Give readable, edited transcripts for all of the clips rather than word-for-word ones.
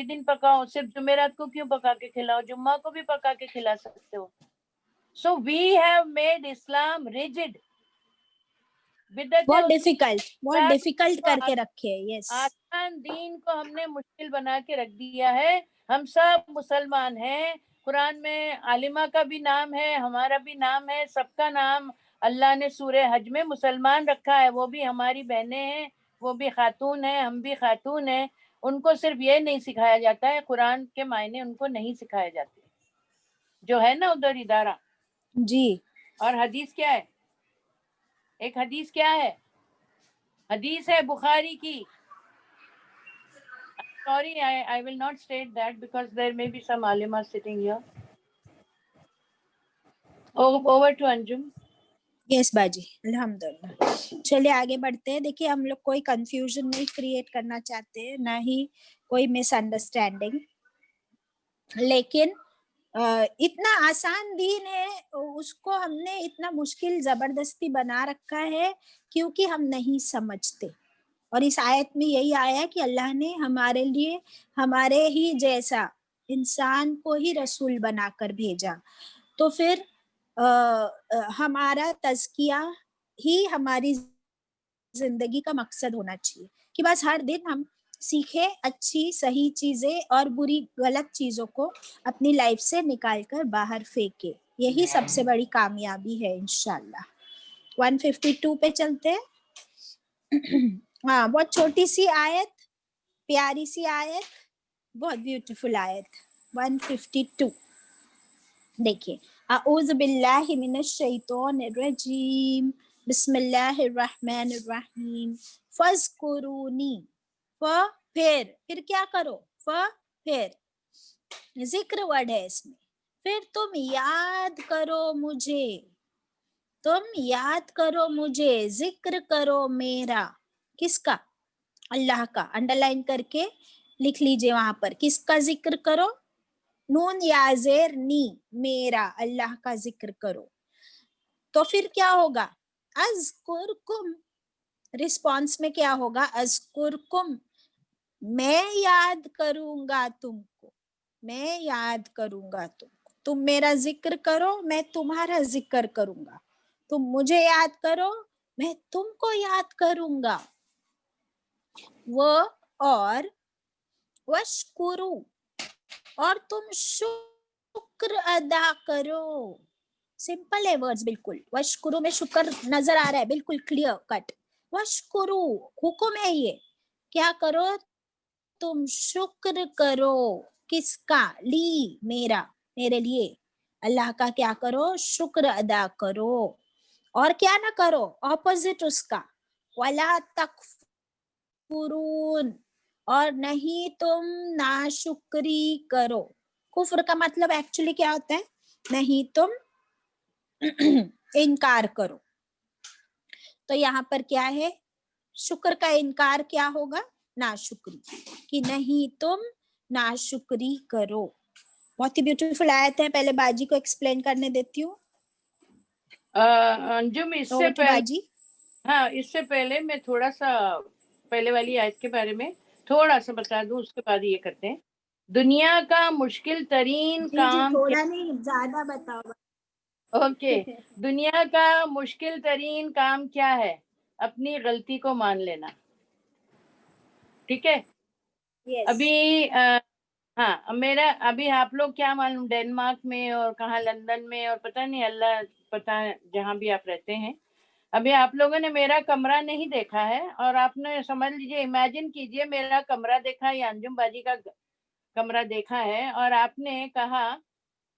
दिन पकाओ, सिर्फ जुमेरात को क्यों पका के खिलाओ, जुम्मा को भी पका के खिला सकते हो. So we have made Islam rigid. बहुत डिफिकल्ट करके रखे है. यस, आसान दीन को हमने मुश्किल बना के रख दिया है. हम सब मुसलमान हैं. कुरान में आलिमा का भी नाम है, हमारा भी नाम है, सबका नाम अल्लाह ने सूरे हज में मुसलमान रखा है. वो भी हमारी बहनें हैं, वो भी खातून हैं, हम भी खातून हैं. उनको सिर्फ ये नहीं सिखाया जाता है, कुरान के मायने उनको नहीं सिखाए जाते, जो है ना उधर इदारा जी. और हदीस क्या है, एक हदीस क्या है, हदीस है बुखारी की. Sorry, I will not state that because there may be some alimas sitting here. Over to Anjum. Yes बाजी, अल्हम्दुलिल्लाह. चलिए आगे बढ़ते हैं. देखिए हम लोग कोई कंफ्यूजन नहीं क्रिएट करना चाहते हैं, ना ही कोई मिसअंडरस्टैंडिंग, लेकिन इतना आसान दीन है उसको हमने इतना मुश्किल जबरदस्ती बना रखा है क्योंकि हम नहीं समझते. और इस आयत में यही आया कि अल्लाह ने हमारे लिए हमारे ही जैसा इंसान को ही रसूल बनाकर भेजा. तो फिर हमारा तज़किया ही हमारी जिंदगी का मकसद होना चाहिए कि बस हर दिन हम सीखे अच्छी सही चीजें और बुरी गलत चीजों को अपनी लाइफ से निकाल कर बाहर फेंके. यही सबसे बड़ी कामयाबी है इंशाल्लाह. 152 पे चलते हैं. हाँ, बहुत छोटी सी आयत, प्यारी सी आयत, बहुत ब्यूटीफुल आयत. 152 देखिए. अऊज़ु बिल्लाहि मिनश शैतानिर रजीम, बिस्मिल्लाहिर रहमानिर रहीम. फज़कुरूनी, फिर क्या करो, फिर जिक्र वर्ड है इसमें. फिर तुम याद करो मुझे, जिक्र करो मेरा. किसका? अल्लाह का. अंडरलाइन करके लिख लीजिए वहां पर. किसका जिक्र करो? नून याजेर नी, मेरा, अल्लाह का जिक्र करो. तो फिर क्या होगा? अज़कुरकुम, रिस्पॉन्स में क्या होगा? अज़कुरकुम, मैं याद करूंगा तुमको, मैं याद करूंगा तुमको. तुम मेरा जिक्र करो, मैं तुम्हारा जिक्र करूंगा. तुम मुझे याद करो, मैं तुमको याद करूंगा. वो और वशकुरू, और तुम शुक्र अदा करो. सिंपल है वर्ड्स बिल्कुल. वशकुरू में शुक्र नजर आ रहा है, बिल्कुल क्लियर कट. वशकुरू हुक्म है ये, क्या करो? तुम शुक्र करो. किसका? ली, मेरा, मेरे लिए. अल्लाह का क्या करो? शुक्र अदा करो. और क्या ना करो? ऑपोजिट उसका. वला तकफुरून, और नहीं तुम नाशुक्री करो. कुफ्र का मतलब एक्चुअली क्या होता है? नहीं तुम इनकार करो. तो यहाँ पर क्या है? शुक्र का इनकार क्या होगा? नाशुक्री, कि नहीं तुम नाशुक्री करो. बहुत ही ब्यूटीफुल आयत है. पहले बाजी को एक्सप्लेन करने देती हूँ. अंजुम, इससे पहले बाजी, हाँ, इससे पहले मैं थोड़ा सा पहले वाली आयत के बारे में थोड़ा सा बता दूं, उसके बाद ये करते हैं. दुनिया का मुश्किल तरीन काम, थोड़ा नहीं ज्यादा बताओ. ओके. दुनिया का मुश्किल तरीन काम क्या है? अपनी गलती को मान लेना. ठीक है. yes. अभी हाँ, मेरा अभी आप लोग क्या मालूम, डेनमार्क में और कहाँ, लंदन में और पता नहीं, अल्लाह पता है जहाँ भी आप रहते हैं. अभी आप लोगों ने मेरा कमरा नहीं देखा है, और आपने समझ लीजिए, इमेजिन कीजिए मेरा कमरा देखा या अंजुम बाजी का कमरा देखा है, और आपने कहा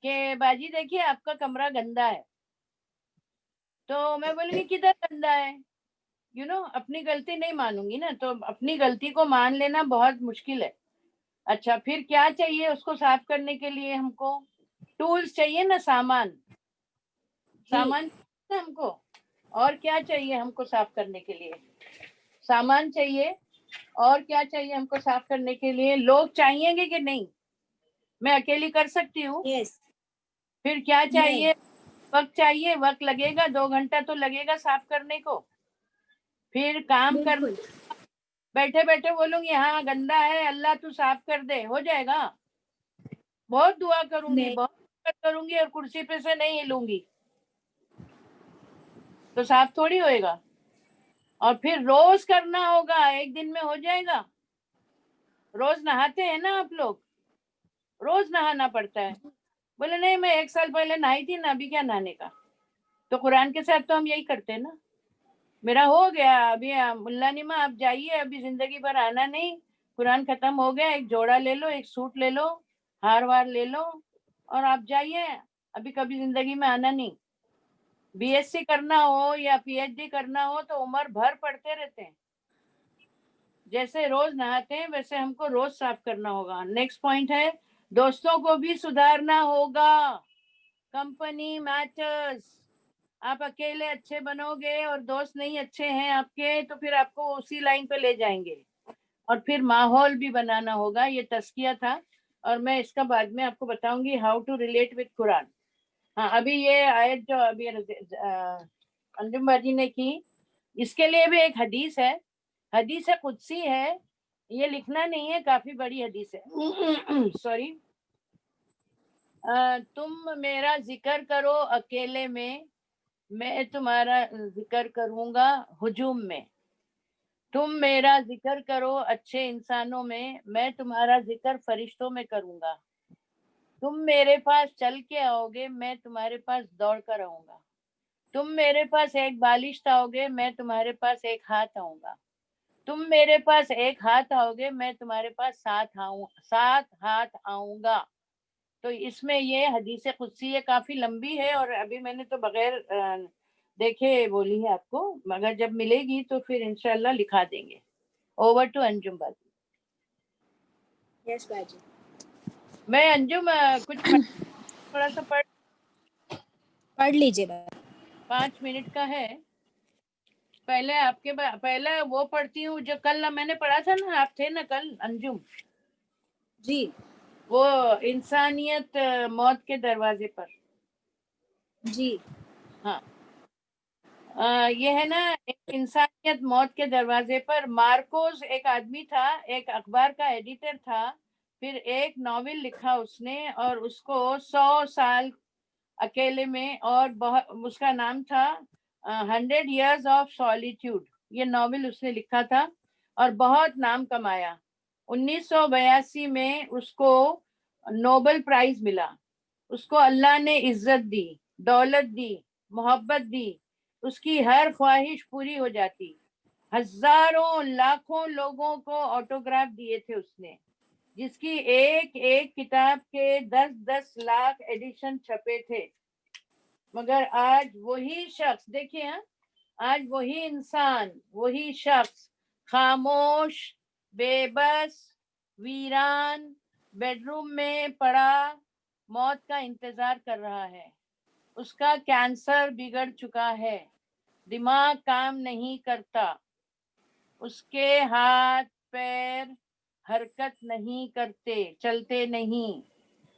कि बाजी देखिए आपका कमरा गंदा है. तो मैं बोलूंगी किधर गंदा है? अपनी गलती नहीं मानूंगी ना. तो अपनी गलती को मान लेना बहुत मुश्किल है. अच्छा, फिर क्या चाहिए उसको साफ करने के लिए? हमको टूल्स चाहिए ना, सामान ना हमको. और क्या चाहिए हमको साफ करने के लिए? सामान चाहिए. और क्या चाहिए हमको साफ करने के लिए? लोग चाहिएंगे कि नहीं? मैं अकेली कर सकती हूँ? yes. फिर क्या चाहिए? वक्त चाहिए. वक्त लगेगा, 2 घंटा तो लगेगा साफ करने को. फिर काम कर بیٹھے بیٹھے بولوں گی ہاں گندا ہے اللہ تو صاف کر دے، ہو جائے گا؟ بہت دعا کروں گی، نہیں بہت دعا کروں گی اور کرسی پہ سے نہیں ہلوں گی تو صاف تھوڑی ہوئے گا. اور پھر روز کرنا ہوگا، ایک دن میں ہو جائے گا؟ روز نہاتے ہیں نا آپ لوگ، روز نہانا پڑتا ہے. بولے نہیں میں 1 سال پہلے نہائی تھی نا، ابھی کیا نہانے کا؟ تو قرآن کے ساتھ تو ہم یہی کرتے ہیں نا. میرا ہو گیا ابھی، ملا نیما آپ جائیے، ابھی زندگی بھر آنا نہیں، قرآن ختم ہو گیا، ایک جوڑا لے لو، ایک سوٹ لے لو، ہار وار لے لو اور آپ جائیے، ابھی کبھی زندگی میں آنا نہیں. بی ایس سی کرنا ہو یا پی ایچ ڈی کرنا ہو تو عمر بھر پڑھتے رہتے ہیں. جیسے روز نہاتے ہیں ویسے ہم کو روز صاف کرنا ہوگا. نیکسٹ پوائنٹ ہے دوستوں کو بھی سدھارنا ہوگا. Company matters. آپ اکیلے اچھے بنو گے اور دوست نہیں اچھے ہیں آپ کے تو پھر آپ کو اسی لائن پہ لے جائیں گے. اور پھر ماحول بھی بنانا ہوگا. یہ تزکیہ تھا اور میں اس کا بعد میں آپ کو بتاؤں گی ہاؤ ٹو ریلیٹ وتھ قرآن. ہاں ابھی یہ آیت جو ابھی انجم باجی نے کی، اس کے لیے بھی ایک حدیث ہے، حدیث قدسی ہے، یہ لکھنا نہیں ہے، کافی بڑی حدیث ہے. سوری. تم میرا ذکر کرو اکیلے میں تمہارا ذکر کروں گا ہجوم میں. تم میرا ذکر کرو اچھے انسانوں میں تمہارا ذکر فرشتوں میں کروں گا. تم میرے پاس چل کے آؤ گے، میں تمہارے پاس دوڑ کر آؤں گا. تم میرے پاس ایک بالشت آؤ گے، میں تمہارے پاس ایک ہاتھ آؤں گا. تم میرے پاس ایک ہاتھ آؤ گے، میں تمہارے پاس 7 ہاتھ آؤں گا. تو اس میں یہ حدیث قدسی یہ کافی لمبی ہے اور ابھی میں نے تو بغیر دیکھے بولی ہے آپ کو، مگر جب ملے گی تو پھر انشاءاللہ لکھا دیں گے. اوور ٹو انجم باجی. یس باجی. میں انجم کچھ تھوڑا سا پڑھ لیجیے باجی. 5 منٹ کا ہے. پہلے آپ کے پہلے وہ پڑھتی ہوں جو کل میں نے پڑھا تھا نا، آپ تھے نا کل انجم، جی وہ انسانیت موت کے دروازے پر. جی ہاں یہ ہے نا انسانیت موت کے دروازے پر. مارکوز ایک آدمی تھا، ایک اخبار کا ایڈیٹر تھا، پھر ایک ناول لکھا اس نے اور اس کو 100 سال اکیلے میں، اور اس کا نام تھا 100 Years of Solitude. یہ ناول اس نے لکھا تھا اور بہت نام کمایا. 1982 میں اس کو نوبل پرائز ملا. اس کو اللہ نے عزت دی، دولت دی، محبت دی، اس کی ہر خواہش پوری ہو جاتی. ہزاروں لاکھوں لوگوں کو آٹوگراف دیے تھے اس نے، جس کی ایک ایک کتاب کے 10 لاکھ ایڈیشن چھپے تھے. مگر آج وہی شخص دیکھیے، آج وہی انسان، وہی شخص خاموش، بے بس، ویران بیڈ روم میں پڑا موت کا انتظار کر رہا ہے. اس کا کینسر بگڑ چکا ہے، دماغ کام نہیں کرتا، اس کے ہاتھ پیر حرکت نہیں کرتے، چلتے نہیں،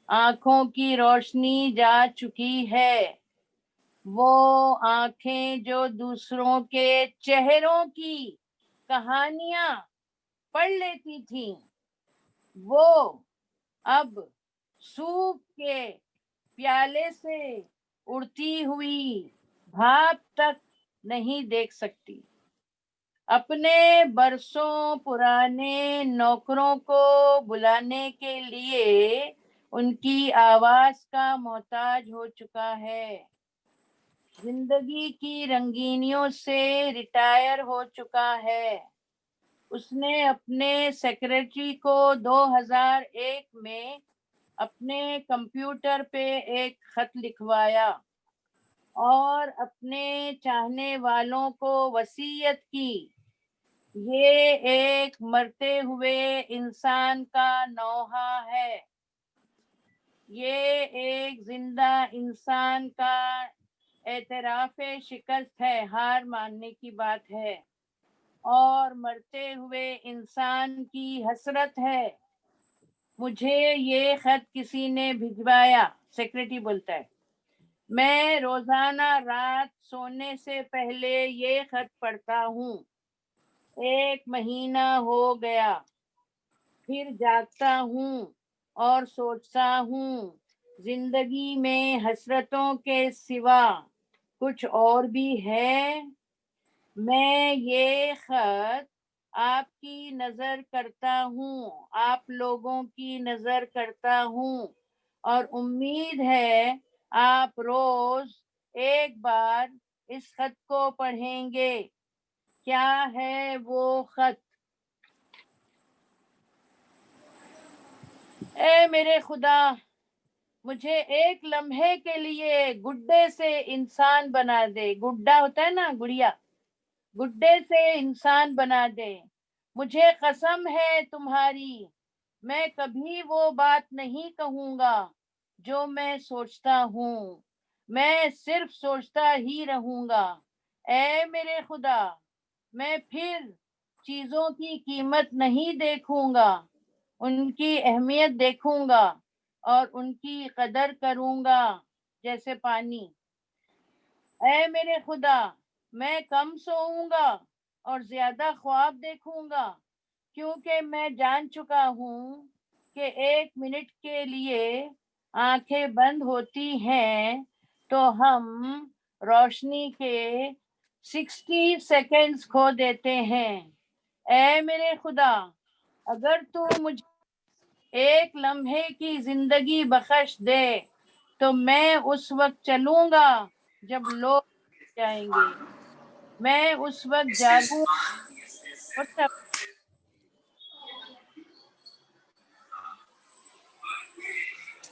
آنکھوں کی روشنی جا چکی ہے. وہ آنکھیں جو دوسروں کے چہروں کی کہانیاں پڑھ لیتی تھیں، وہ اب سوپ کے پیالے سے اڑتی ہوئی بھاپ تک نہیں دیکھ سکتی. اپنے برسوں پرانے نوکروں کو بلانے کے لیے ان کی آواز کا محتاج ہو چکا ہے. زندگی کی رنگینیوں سے ریٹائر ہو چکا ہے. اس نے اپنے سیکریٹری کو 2001 میں اپنے کمپیوٹر پہ ایک خط لکھوایا اور اپنے چاہنے والوں کو وصیت کی، یہ ایک مرتے ہوئے انسان کا نوحہ ہے، یہ ایک زندہ انسان کا اعتراف شکست ہے، ہار ماننے کی بات ہے، اور مرتے ہوئے انسان کی حسرت ہے. مجھے یہ خط کسی نے بھجوایا، سیکریٹری بولتا ہے، میں روزانہ رات سونے سے پہلے یہ خط پڑھتا ہوں. 1 महीना हो गया, फिर जागता हूँ और सोचता हूँ जिंदगी में हसरतों के सिवा कुछ और भी है। मैं ये खत आपकी नजर करता हूँ, आप लोगों की नजर करता हूँ, और उम्मीद है आप रोज एक बार इस खत को पढ़ेंगे। क्या है वो खत? ए मेरे खुदा, मुझे एक लम्हे के लिए गुड्डे से इंसान बना दे। गुड्डा होता है ना, गुड़िया, गुड्डे से इंसान बना दे। मुझे कसम है तुम्हारी, मैं कभी वो बात नहीं कहूंगा जो मैं सोचता हूँ, मैं सिर्फ सोचता ही रहूंगा। ऐ मेरे खुदा, मैं फिर चीजों की कीमत नहीं देखूंगा, उनकी अहमियत देखूंगा और उनकी कदर करूंगा जैसे पानी। ऐ मेरे खुदा, मैं कम सोऊंगा और ज्यादा ख्वाब देखूंगा, क्योंकि मैं जान चुका हूँ कि 1 मिनट के लिए आंखें बंद होती हैं तो हम रोशनी के 60 सेकंड्स खो देते हैं। ऐ मेरे खुदा, अगर तू मुझे एक लम्हे की जिंदगी बख्श दे तो मैं उस वक्त चलूंगा जब लोग जाएंगे, मैं उस वक्त जागूं। मतलब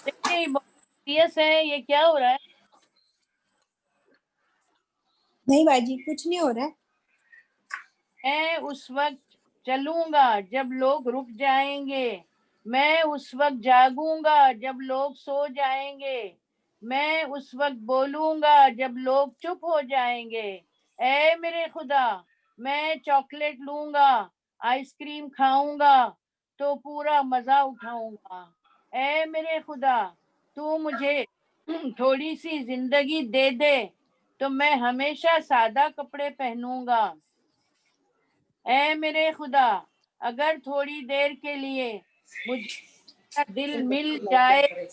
देखिए ये बहुत सीरियस है, ये क्या हो रहा है? नहीं बाजी, कुछ नहीं हो रहा है। मैं उस वक्त चलूंगा जब लोग रुक जाएंगे, मैं उस वक्त जागूंगा जब लोग सो जाएंगे, मैं उस वक्त बोलूंगा जब लोग चुप हो जाएंगे। ऐ मेरे खुदा, मैं चॉकलेट लूंगा, आइसक्रीम खाऊंगा तो पूरा मजा उठाऊंगा। ऐ मेरे खुदा, तू मुझे थोड़ी सी जिंदगी दे दे तो मैं हमेशा सादा कपड़े पहनूंगा। ऐ मेरे खुदा, अगर थोड़ी देर के लिए मुझे दिल मिल जाए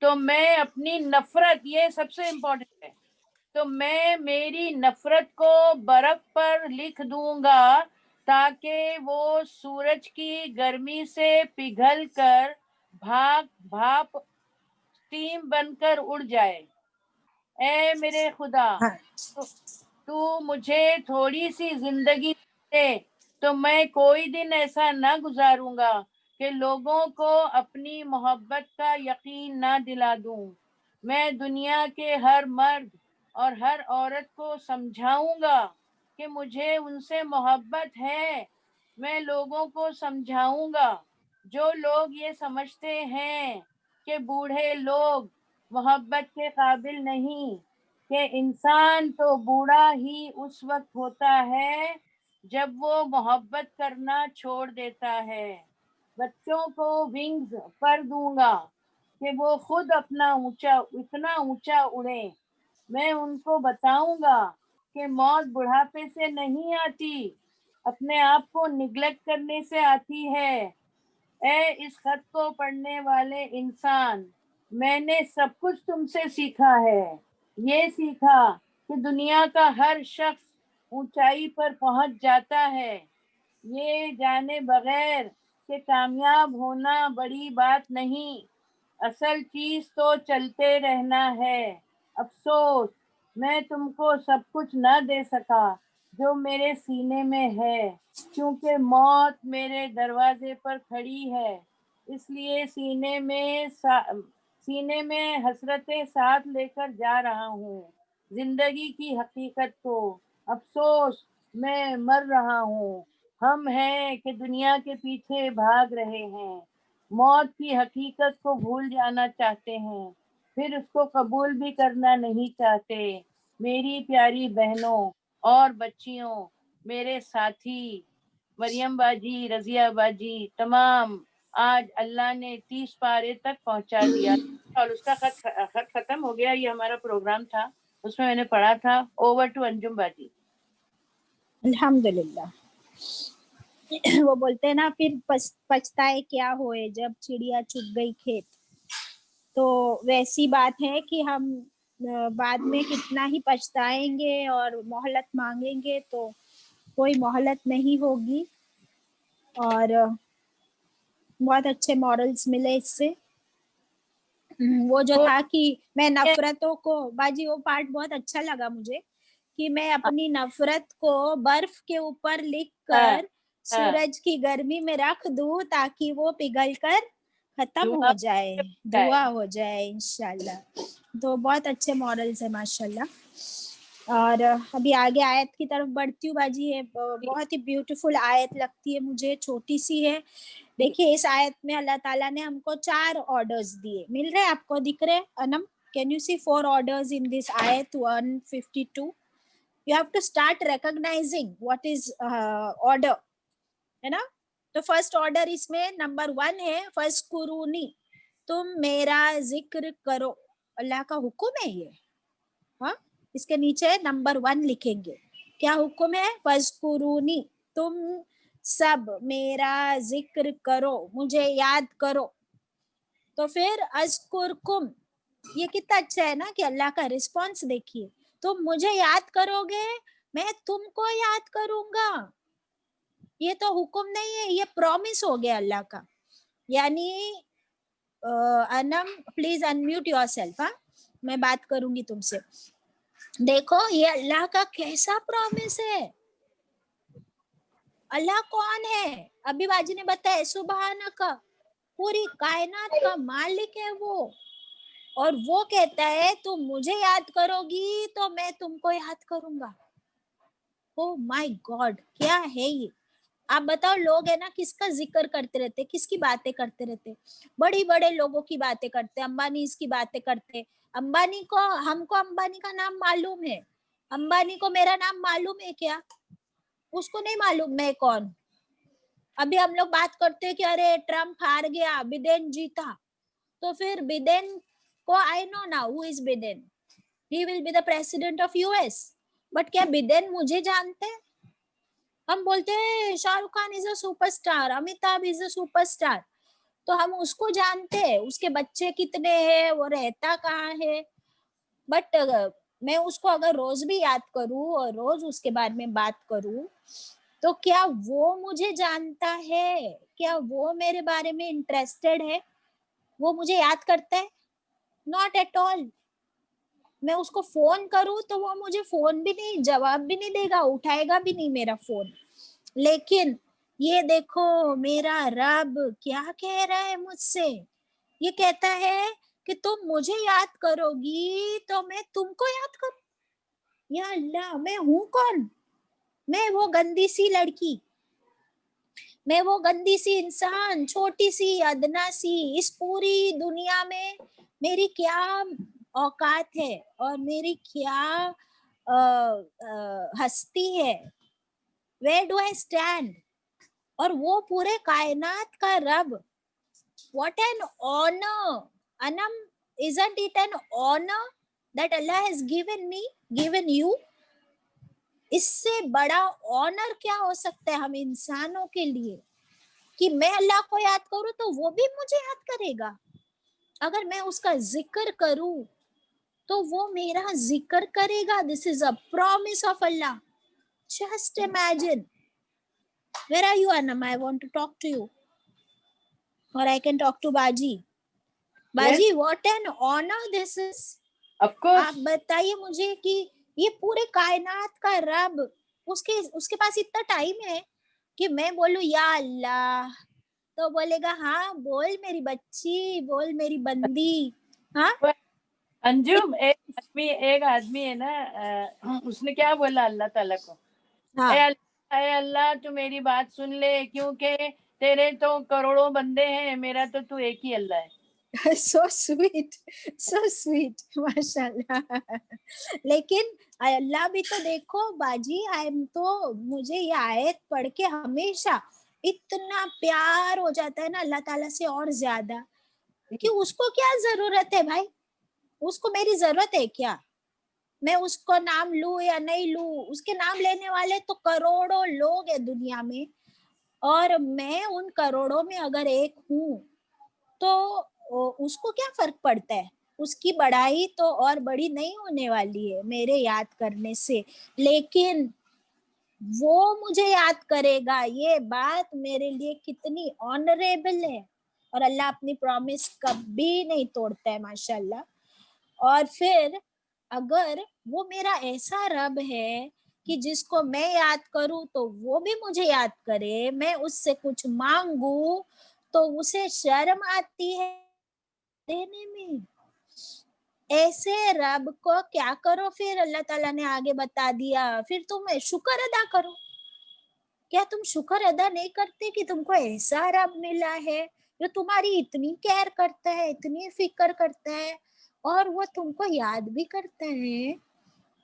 तो मैं अपनी नफरत, ये सबसे इम्पोर्टेंट है, तो मैं मेरी नफरत को बर्फ पर लिख दूंगा ताकि वो सूरज की गर्मी से पिघल कर भाप भाप स्टीम बनकर उड़ जाए। ऐ मेरे खुदा, हाँ, तो तू मुझे थोड़ी सी जिंदगी दे तो मैं कोई दिन ऐसा ना गुजारूंगा कि लोगों को अपनी मोहब्बत का यकीन ना दिला दूं। मैं दुनिया के हर मर्द और हर औरत को समझाऊंगा कि मुझे उनसे मोहब्बत है। मैं लोगों को समझाऊंगा, जो लोग ये समझते हैं कि बूढ़े लोग मोहब्बत के काबिल नहीं, कि इंसान तो बूढ़ा ही उस वक्त होता है जब वो मोहब्बत करना छोड़ देता है। बच्चों को विंग्स पर दूंगा कि वो खुद अपना ऊंचा, इतना ऊंचा उड़े। मैं उनको बताऊंगा कि मौत बुढ़ापे से नहीं आती, अपने आप को निग्लेक्ट करने से आती है। ऐ इस खत को पढ़ने वाले इंसान, मैंने सब कुछ तुमसे सीखा है। ये सीखा कि दुनिया का हर शख्स ऊंचाई पर पहुंच जाता है, ये जाने बगैर कि कामयाब होना बड़ी बात नहीं, असल चीज तो चलते रहना है। अफसोस मैं तुमको सब कुछ न दे सका जो मेरे सीने में है, क्योंकि मौत मेरे दरवाजे पर खड़ी है, इसलिए सीने में हसरतें साथ लेकर जा रहा हूँ जिंदगी की हकीकत को। अफसोस मैं मर रहा हूँ, हम हैं कि दुनिया के पीछे भाग रहे हैं, मौत की हकीकत को भूल जाना चाहते हैं, फिर उसको कबूल भी करना नहीं चाहते। मेरी प्यारी बहनों और बच्चियों, मेरे साथी मरियम बाजी, रजिया बाजी, तमाम, आज अल्लाह ने 30 पारे तक पहुंचा दिया और उसका खत खत्म हो गया। ये हमारा प्रोग्राम था, उसमें मैंने पढ़ा था। ओवर टू अंजुम बाजी। अल्हम्दुलिल्लाह। वो बोलते हैं ना, फिर पछताए क्या होए जब चिड़िया चुग गई खेत। तो वैसी बात है कि हम बाद में कितना ही पछताएंगे और मोहलत मांगेंगे तो कोई मोहलत नहीं होगी। और बहुत अच्छे मॉडल्स मिले इससे। वो जो वो था कि मैं नफरतों को, बाजी वो पार्ट बहुत अच्छा लगा मुझे, कि मैं अपनी नफरत को बर्फ के ऊपर लिख हाँ, कर हाँ, सूरज की गर्मी में रख दूं ताकि वो पिघल कर खत्म धुआं हो जाए, जाए। धुआं हो जाए इंशाल्लाह। तो बहुत अच्छे मॉडल्स है माशाल्लाह। और अभी आगे आयत की तरफ बढ़ती हूँ बाजी। है बहुत ही ब्यूटीफुल आयत लगती है मुझे, छोटी सी है। देखिए इस आयत में अल्लाह ताला ने हमको 4 ऑर्डर्स दिए, मिल रहे हैं आपको, दिख रहे हैं Anam? Can you see 4 orders in this आयत 152? You have to start recognising what is order, है ना? तो फर्स्ट ऑर्डर इसमें नंबर 1 है फस्कुरूनी, तुम मेरा जिक्र करो। अल्लाह का हुक्म है ये। हाँ, इसके नीचे नंबर 1 लिखेंगे। क्या हुक्म है? फस्कुरूनी, तुम सब मेरा जिक्र करो, मुझे याद करो। तो फिर अज़कुरकुम, ये कितना अच्छा है ना कि अल्लाह का रिस्पॉन्स देखिए, तुम मुझे याद करोगे, मैं तुमको याद करूंगा। ये तो हुक्म नहीं है, ये प्रॉमिस हो गया अल्लाह का। यानी अनम प्लीज अनम्यूट योरसेल्फ। हाँ, मैं बात करूंगी तुमसे। देखो ये अल्लाह का कैसा प्रॉमिस है। अल्लाह कौन है? अभी बाजी ने बताया, सुबहाना का, पूरी कायनात का मालिक है वो। और वो कहता है तुम मुझे याद करोगी तो मैं तुमको याद करूंगा। ओ माय गॉड, क्या है ये? आप बताओ, लोग है ना किसका जिक्र करते रहते, किसकी बातें करते रहते? बड़ी बड़े लोगों की बातें करते, अंबानी की बातें करते। अंबानी को, हमको अंबानी का नाम मालूम है, अंबानी को मेरा नाम मालूम है क्या? उसको नहीं मालूम मैं कौन। अभी हम लोग बात करते हैं कि अरे ट्रम्प हार गया, बिडेन जीता। तो फिर बिडेन को I know now who is Biden, he will be the president of US. But क्या बिडेन मुझे जानते हैं? हम बोलते हैं Shahrukh Khan is a superstar, Amitabh is a superstar, तो हम उसको जानते हैं, उसके बच्चे कितने हैं, वो रहता कहाँ है। बट मैं उसको अगर रोज भी याद करूं और रोज उसके बारे में बात करूं, तो क्या वो मुझे जानता है? क्या वो मेरे बारे में इंटरेस्टेड है? वो मुझे याद करता है? Not at all. मैं उसको फोन करूं तो वो मुझे फोन भी नहीं, जवाब भी नहीं देगा, उठाएगा भी नहीं मेरा फोन। लेकिन ये देखो मेरा रब क्या कह रहा है मुझसे। ये कहता है कि तुम मुझे याद करोगी तो मैं तुमको याद करूं। या अल्लाह, मैं हूं कौन? मैं वो गंदी सी लड़की, मैं वो गंदी सी इंसान, छोटी सी अदना सी, इस पूरी दुनिया में मेरी क्या औकात है और मेरी क्या हस्ती है? Where do I stand? और वो पूरे कायनात का रब, what an honour. Anam, isn't it an honor that Allah has given me, given you? इससे बड़ा ऑनर क्या हो सकता है हम इंसानों के लिए, कि मैं अल्लाह को याद करूं तो वो भी मुझे याद करेगा। अगर मैं उसका जिक्र करूं तो वो मेरा जिक्र करेगा। This is a promise of Allah. Just imagine. Where are you Anam? I want to talk to you, और आई कैन टॉक टू बाजी। यस, बाजी, what an honour this is. Of course. आप बताइए मुझे कि ये पूरे कायनात का रब, उसके उसके पास इतना टाइम है कि मैं बोलूं या अल्लाह तो बोलेगा हाँ बोल मेरी बच्ची, बोल मेरी बंदी। हाँ, अंजुम, एक आदमी है ना, उसने क्या बोला अल्लाह ताला को, हाँ। ए अल्लाह तू मेरी बात सुन ले, क्योंकि तेरे तो करोड़ों बंदे हैं, मेरा तो तू एक ही अल्लाह है। सो स्वीट, सो स्वीट, माशाल्लाह। लेकिन अल्लाह भी तो देखो बाजी, आई एम तो, मुझे ये आयत पढ़ के हमेशा इतना प्यार हो जाता है ना अल्लाह ताला से, और ज्यादा, कि उसको क्या जरूरत है भाई? उसको मेरी जरूरत है क्या? मैं उसको नाम लूं या नहीं लूं, उसके नाम लेने वाले तो करोड़ों लोग हैं दुनिया में, और मैं उन करोड़ों में अगर एक हूं तो उसको क्या फर्क पड़ता है, उसकी बढ़ाई तो और बड़ी नहीं होने वाली है मेरे याद करने से, लेकिन वो मुझे याद करेगा, ये बात मेरे लिए कितनी ऑनरेबल है। और अल्लाह अपनी प्रॉमिस कभी नहीं तोड़ता है माशाल्लाह। और फिर अगर वो मेरा ऐसा रब है कि जिसको मैं याद करूं तो वो भी मुझे याद करे, मैं उससे कुछ मांगू तो उसे शर्म आती है देने में, ऐसे रब को क्या करो फिर, अल्लाह ताला ने आगे बता दिया, फिर तुम शुक्र अदा करो। क्या तुम शुक्र अदा नहीं करते कि तुमको ऐसा रब मिला है जो तुम्हारी इतनी केयर करता है, इतनी फिक्र करता है, और वो तुमको याद भी करता है।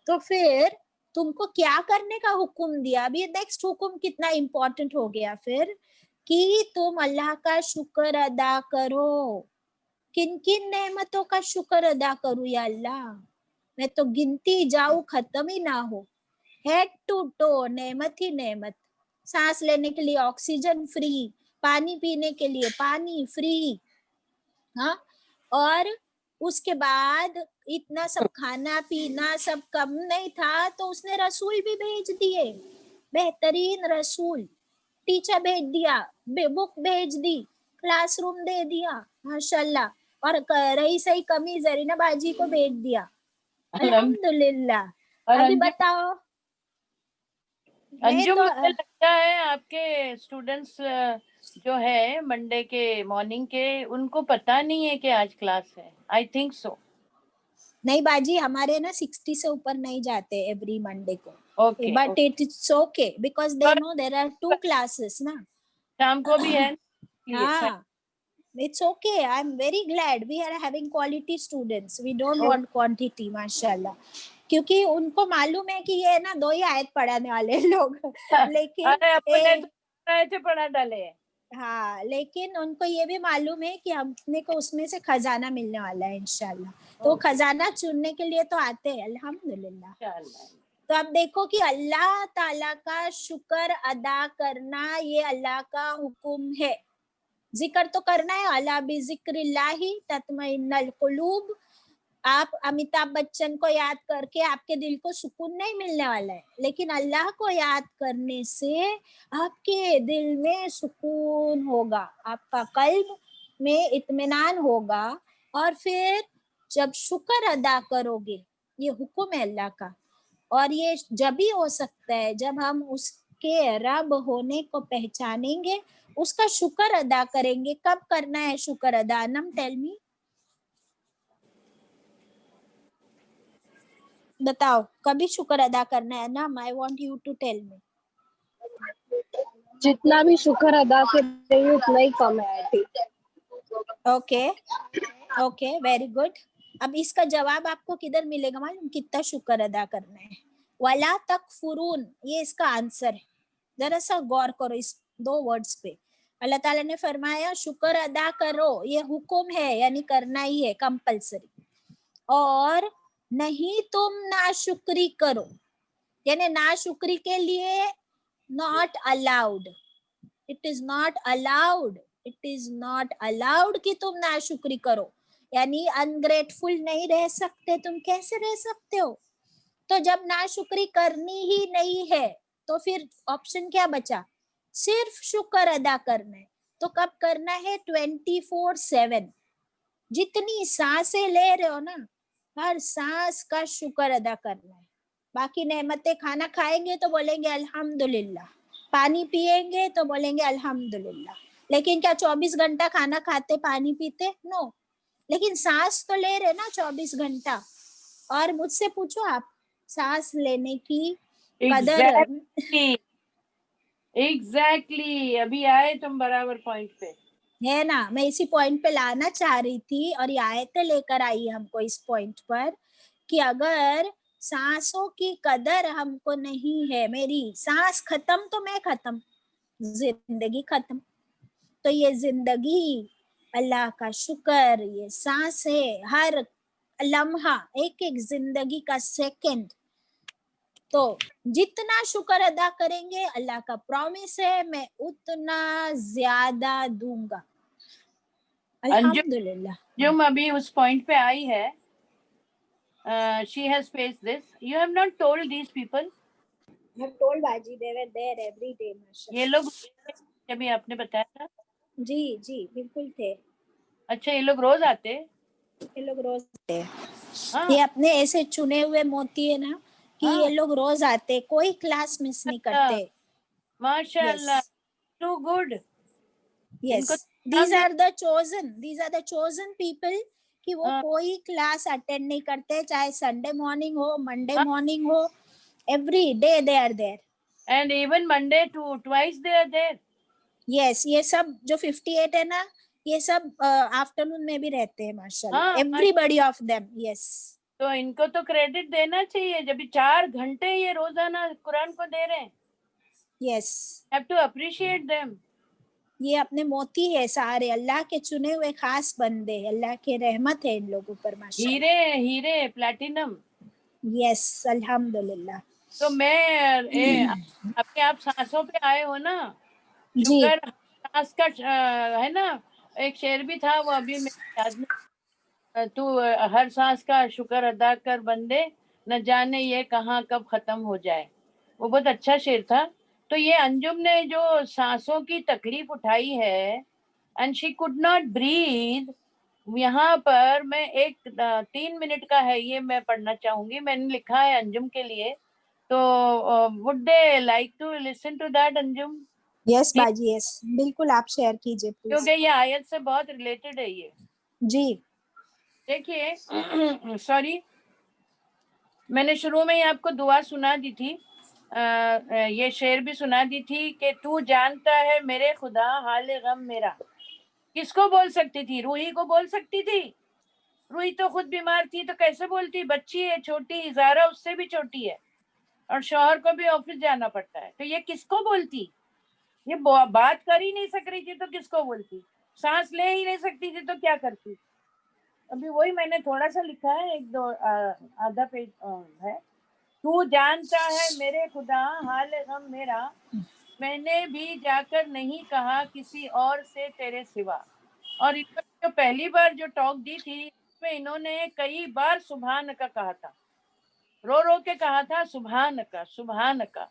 तो फिर तुमको क्या करने का हुक्म दिया, अभी नेक्स्ट हुक्म कितना इंपॉर्टेंट हो गया फिर, कि तुम अल्लाह का शुक्र अदा करो। किन किन नेमतों का शुक्र अदा करूं या अल्लाह, मैं तो गिनती जाऊं खत्म ही ना हो, हेड टू टो नेमत ही नेमत। सांस लेने के लिए ऑक्सीजन फ्री, पानी पीने के लिए पानी फ्री, हाँ, और उसके बाद इतना सब खाना पीना सब कम नहीं था तो उसने रसूल भी भेज दिए, बेहतरीन रसूल, टीचर भेज दिया, बुक भेज दी, क्लासरूम दे दिया माशाल्लाह, और रही सही कमी जरीना बाजी को भेज दिया, अल्हम्दुलिल्लाह। और अभी बताओ, मैं अंजुम, तो मुझे लगता है आपके स्टूडेंट्स जो है मंडे के मॉर्निंग के, उनको पता नहीं है कि आज क्लास है। I think so. नहीं बाजी, हमारे ना 60 से ऊपर नहीं जाते एवरी मंडे को, okay, but it is okay because they know there are 2 classes ना। शाम को भी है इसलिए हाँ, it's okay, I'm very glad we are having quality students, we don't want quantity माशाल्लाह, क्योंकि उनको मालूम है कि ये ना 2 ही आयत पढ़ाने वाले हैं लोग लेकिन अरे अपने तो पढ़ा डाले। हाँ, लेकिन उनको ये भी मालूम है कि हमने को उसमें से खजाना मिलने वाला है इंशाल्लाह, तो खजाना चुनने के लिए तो आते हैं अल्हम्दुलिल्लाह। तो अब देखो कि अल्लाह ताला का शुक्र अदा करना ये अल्लाह का हुक्म है, जिक्र तो करना है, अला बिजिक्रिल्लाहि तत्मइन्नुल कुलूब। आप अमिताभ बच्चन को याद करके आपके दिल को सुकून नहीं मिलने वाला है, लेकिन अल्लाह को याद करने से आपके दिल में सुकून होगा, आपका कल्ब में इत्मीनान होगा। और फिर जब शुक्र अदा करोगे, ये हुक्म है अल्लाह का, और ये जब भी हो सकता है जब हम उसके रब होने को पहचानेंगे, उसका शुक्र अदा करेंगे। कब करना है शुक्र अदा, नम टेल मी, बताओ कभी शुक्र अदा करना है ना, I want you to tell me. जितना भी शुक्र अदा करेंगे उतना ही कम है। Okay okay, very good. अब इसका जवाब आपको किधर मिलेगा मालूम, कितना शुक्र अदा करना है, वला तकफुरून, ये इसका आंसर है। जरा सा गौर करो इस 2 वर्ड्स पे। अल्लाह ताला ने फरमाया शुक्र अदा करो, ये हुक्म है यानी करना ही है कंपलसरी, और नहीं तुम नाशुक्री करो, यानी नाशुक्री के लिए not allowed, it is not allowed, it is not allowed कि तुम नाशुक्री करो, यानी अनग्रेटफुल नहीं रह सकते। तुम कैसे रह सकते हो, तो जब नाशुक्री करनी ही नहीं है तो फिर ऑप्शन क्या बचा, सिर्फ शुक्र अदा करना है। तो कब करना है, 24/7, जितनी सांसें ले रहे हो ना, हर सांस का शुक्र अदा करना है। बाकी नेमतें, खाना खाएंगे तो बोलेंगे अल्हम्दुलिल्लाह, पानी पिएंगे तो बोलेंगे अल्हम्दुलिल्लाह, लेकिन क्या 24 घंटा खाना खाते पानी पीते, नो, लेकिन सांस तो ले रहे ना 24 घंटा। और मुझसे पूछो आप, सांस लेने की कदर एग्जैक्टली अभी आए तुम बराबर पॉइंट पे, है ना, मैं इसी पॉइंट पे लाना चाह रही थी, और ये आयतें लेकर आई हमको इस पॉइंट पर कि अगर सांसों की कदर हमको नहीं है, मेरी सांस खत्म तो मैं खत्म, जिंदगी खत्म। तो ये जिंदगी अल्लाह का शुक्र, ये सांसें, हर लम्हा, एक एक जिंदगी का सेकंड, तो जितना शुक्र अदा करेंगे, अल्लाह का प्रॉमिस है मैं उतना ज्यादा दूंगा। अल्हम्दुलिल्लाह। जो अभी उस पॉइंट पे आई है, she has faced this. You have not told these people. I have told Baji, they were there every day, ये माशाल्लाह। लोग अभी आपने बताया था? जी जी बिल्कुल थे। अच्छा, ये लोग रोज आते? ये लोग रोज आते, हाँ ये अपने ऐसे चुने हुए मोती है ना कि हाँ, ये लोग रोज आते, कोई क्लास मिस नहीं करते। यस माशाल्लाह, टू गुड। यस, इनको these सामने are the chosen people कि वो हाँ कोई क्लास अटेंड नहीं करते, चाहे संडे मॉर्निंग हो, मंडे हाँ, मॉर्निंग हो, every day they are there। and even Monday twice they are there. Yes, ये सब जो 58 है ना, ये सब आफ्टरनून में भी रहते हैं माशाल्लाह, हाँ, एवरीबॉडी ऑफ देम। यस, तो इनको तो क्रेडिट देना चाहिए, जब 4 घंटे ये रोजाना कुरान को दे रहे हैं। Yes, have to appreciate them. ये अपने मोती है सारे, अल्लाह के चुने हुए खास बंदे, अल्लाह के रहमत है इन लोगों पर माशाल्लाह। हीरे हीरे प्लैटिनम। यस अल्हम्दुलिल्लाह। तो मैं अपने आप सांसों पे आए हो ना, जी शुगर सांस का है ना, एक शेर भी था, वो अभी मेरे याद नहीं। तू हर सांस का शुक्र अदा कर बंदे, न जाने ये कहाँ कब खत्म हो जाए। वो बहुत अच्छा शेर था। तो ये अंजुम ने जो सांसों की तकलीफ उठाई है, and she could not breathe, यहाँ पर मैं एक 3 मिनट का है ये, मैं पढ़ना चाहूंगी, मैंने लिखा है अंजुम के लिए। तो would they like to listen to that Anjum? Yes बाजी, यस बिल्कुल, आप शेयर कीजिए प्लीज। क्योंकि ये आयत से बहुत रिलेटेड है ये। जी देखिए सॉरी, मैंने शुरू में ही आपको दुआ सुना दी थी, ये शेर भी सुना दी थी कि तू जानता है मेरे खुदा हाल गम मेरा। किसको बोल सकती थी? रूही को बोल सकती थी? रूही तो खुद बीमार थी, तो कैसे बोलती? बच्ची है छोटी, ज़ारा उससे भी छोटी है, और शौहर को भी ऑफिस जाना पड़ता है, तो ये किसको बोलती? ये बात कर ही नहीं सक रही थी तो किसको बोलती? सांस ले ही नहीं सकती थी तो क्या करती? अभी वही मैंने थोड़ा सा लिखा है, एक दो आधा पेज है। तू जानता है मेरे खुदा हाल गम मेरा, मैंने भी जाकर नहीं कहा किसी और से तेरे सिवा। और इनको जो पहली बार जो टॉक दी थी, उसमें इन्होंने कई बार सुभान का कहा था, रो रो के कहा था सुभान का सुभान का।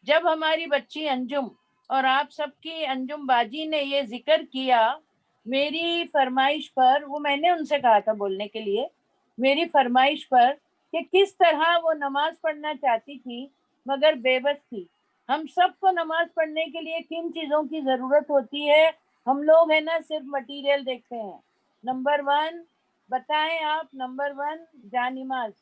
जब हमारी बच्ची अंजुम और आप सबकी अंजुम बाजी ने ये जिक्र किया मेरी फरमाइश पर, वो मैंने उनसे कहा था बोलने के लिए, मेरी फरमाइश पर, कि किस तरह वो नमाज पढ़ना चाहती थी मगर बेबस थी। हम सबको नमाज पढ़ने के लिए किन चीजों की जरूरत होती है? हम लोग है ना सिर्फ मटेरियल देखते हैं। नंबर 1 बताएं आप? नंबर 1 जानिमाज,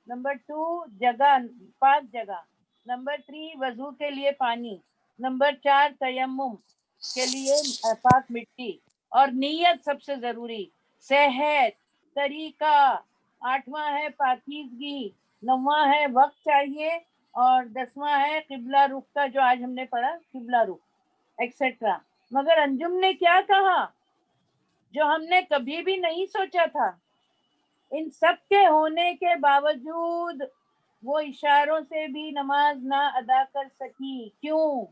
नंबर 2 जगह, पाक जगह, नंबर 3 वजू के लिए पानी, नंबर 4 तयम्मुम के लिए पाक मिट्टी, और नीयत सबसे जरूरी, सेहत, तरीका, 8वां है पाकीज़गी, 9वां है वक्त चाहिए, और 10वां है किबला रुख का, जो आज हमने पढ़ा किबला रुख, एक्सेट्रा। मगर अंजुम ने क्या कहा जो हमने कभी भी नहीं सोचा था? इन सब के होने के बावजूद वो इशारों से भी नमाज ना अदा कर सकी। क्यों?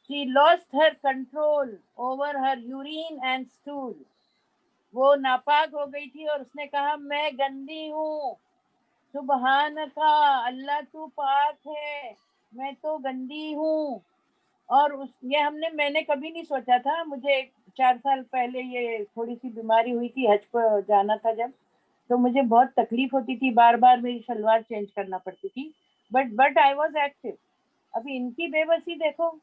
She lost her control over her urine and stool. वो नापाक हो गई थी और उसने कहा मैं गंदी हूँ। सुबहान का, अल्लाह तू पाक है, मैं तो गंदी हूँ। और मैंने कभी नहीं सोचा था। मुझे 4 साल पहले ये थोड़ी सी बीमारी हुई थी, हज पर जाना था जब, तो मुझे बहुत तकलीफ होती थी, बार बार मेरी शलवार चेंज करना पड़ती थी, बट आई वाज एक्टिव। अभी इनकी बेबसी देखो,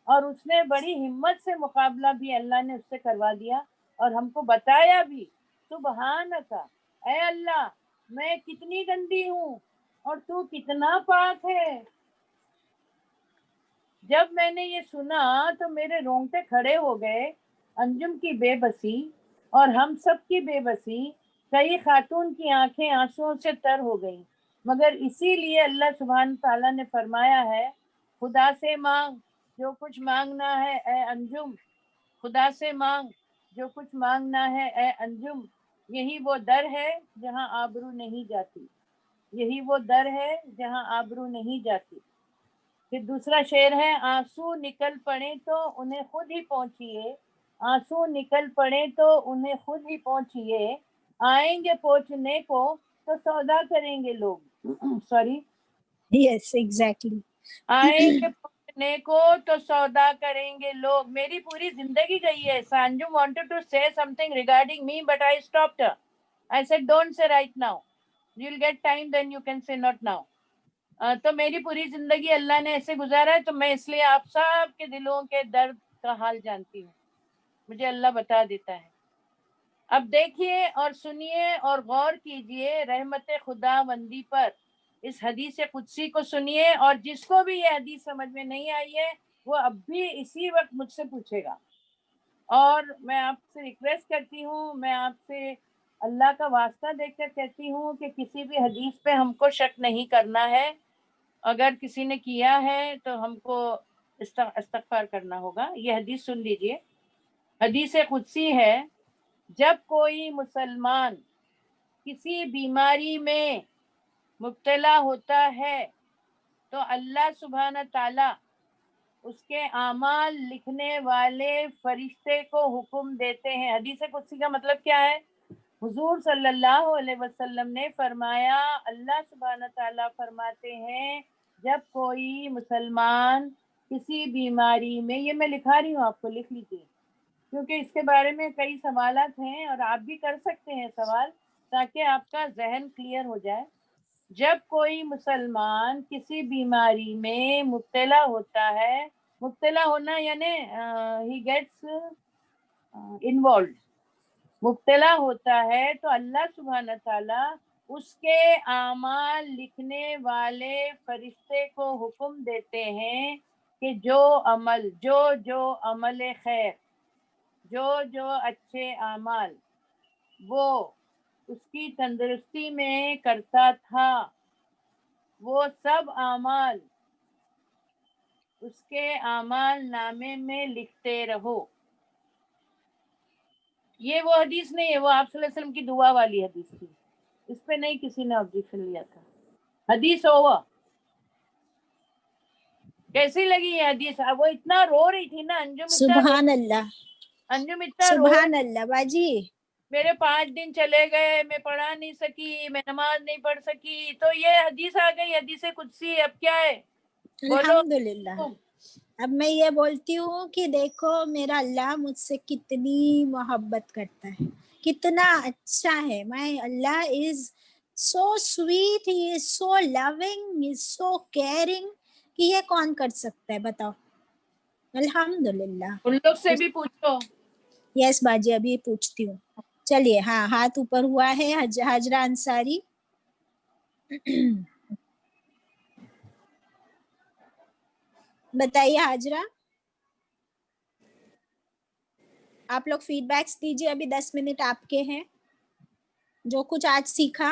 और उसने बड़ी हिम्मत से मुकाबला भी अल्लाह ने उससे करवा दिया, और हमको बताया भी सुबहान का, ऐ अल्लाह मैं कितनी गंदी हूँ और तू कितना पाक है। जब मैंने ये सुना तो मेरे रोंगटे खड़े हो गए। अंजुम की बेबसी और हम सब की बेबसी, कई खातून की आंखें आंसुओं से तर हो गई। मगर इसीलिए अल्लाह सुभान ताला ने फरमाया है, खुदा से मांग जो कुछ मांगना है ए अंजुम, खुदा से मांग जो कुछ मांगना है ए अंजुम, یہی وہ در ہے جہاں آبرو نہیں جاتی، یہی وہ در ہے جہاں آبرو نہیں جاتی۔ پھر دوسرا شعر ہے، آنسو نکل پڑے تو انہیں خود ہی پہنچیے، آنسو نکل پڑے تو انہیں خود ہی پہنچیے، آئیں گے پہنچنے کو تو سودا کریں گے لوگ سوری Yes, exactly. آئیں گے پہنچنے کو تو سودا کریں گے لوگ۔ میری پوری زندگی گئی ہے۔ سانجو wanted to say something regarding me but I stopped her. I said don't say right now. You'll get time then you can say not now. تو میری پوری زندگی اللہ نے ایسے گزارا ہے، تو میں اس لیے آپ سب کے دلوں کے درد کا حال جانتی ہوں، مجھے اللہ بتا دیتا ہے۔ اب دیکھیے اور سنیے اور غور کیجئے رحمت خدا بندی پر، اس حدیث قدسی کو سنیے، اور جس کو بھی یہ حدیث سمجھ میں نہیں آئی ہے وہ اب بھی اسی وقت مجھ سے پوچھے گا۔ اور میں آپ سے ریکویسٹ کرتی ہوں، میں آپ سے اللہ کا واسطہ دے کر کہتی ہوں کہ کسی بھی حدیث پہ ہم کو شک نہیں کرنا ہے، اگر کسی نے کیا ہے تو ہم کو استغفار کرنا ہوگا۔ یہ حدیث سن لیجئے، حدیث قدسی ہے، جب کوئی مسلمان کسی بیماری میں مبتلا ہوتا ہے تو اللہ سبحانہ تعالیٰ اس کے اعمال لکھنے والے فرشتے کو حکم دیتے ہیں۔ حدیث قدسی کا مطلب کیا ہے؟ حضور صلی اللہ علیہ وسلم نے فرمایا، اللہ سبحانہ تعالیٰ فرماتے ہیں جب کوئی مسلمان کسی بیماری میں، یہ میں لکھا رہی ہوں آپ کو، لکھ لیجیے کیونکہ اس کے بارے میں کئی سوالات ہیں اور آپ بھی کر سکتے ہیں سوال تاکہ آپ کا ذہن کلیئر ہو جائے۔ جب کوئی مسلمان کسی بیماری میں مبتلا ہوتا ہے، مبتلا ہونا یعنی ہی گیٹس انوالوڈ، مبتلا ہوتا ہے تو اللہ سبحانہ تعالیٰ اس کے اعمال لکھنے والے فرشتے کو حکم دیتے ہیں کہ جو عمل خیر، جو اچھے اعمال وہ اس کی تندرستی میں کرتا تھا، وہ سب اعمال اس کے اعمال نامے میں لکھتے رہو۔ یہ وہ حدیث نہیں ہے، وہ آپ صلی اللہ علیہ وسلم کی دعا والی حدیث تھی، اس پہ نہیں کسی نے آبجیکشن لیا تھا۔ حدیث اوور۔ کیسی لگی یہ حدیث؟ وہ اتنا رو رہی تھی نا انجم، سبحان اللہ، انجم اتنا رو سبحان اللہ باجی۔ میرے 5 دن چلے گئے، میں پڑھا نہیں سکی، میں نماز نہیں پڑھ سکی، تو یہ حدیث آ گئی، حدیث قدسی۔ اب کیا ہے؟ بولو۔ الحمدللہ۔ اب میں یہ بولتی ہوں کہ دیکھو میرا اللہ مجھ سے کتنی محبت کرتا ہے، کتنا اچھا ہے۔ مائی اللہ از سو سویٹ، ہی از سو لونگ، ہی از سو کیئرنگ، کہ یہ کون کر سکتا ہے بتاؤ؟ الحمدللہ۔ ان لوگ سے بھی پوچھو۔ یس باجی، ابھی پوچھتی ہوں۔ چلیے، ہاں ہاتھ اوپر ہوا ہے حاجرہ انصاری۔ بتائیے حاجرہ، آپ لوگ فیڈ بیکس دیجیے، ابھی 10 منٹ آپ کے ہیں۔ جو کچھ آج سیکھا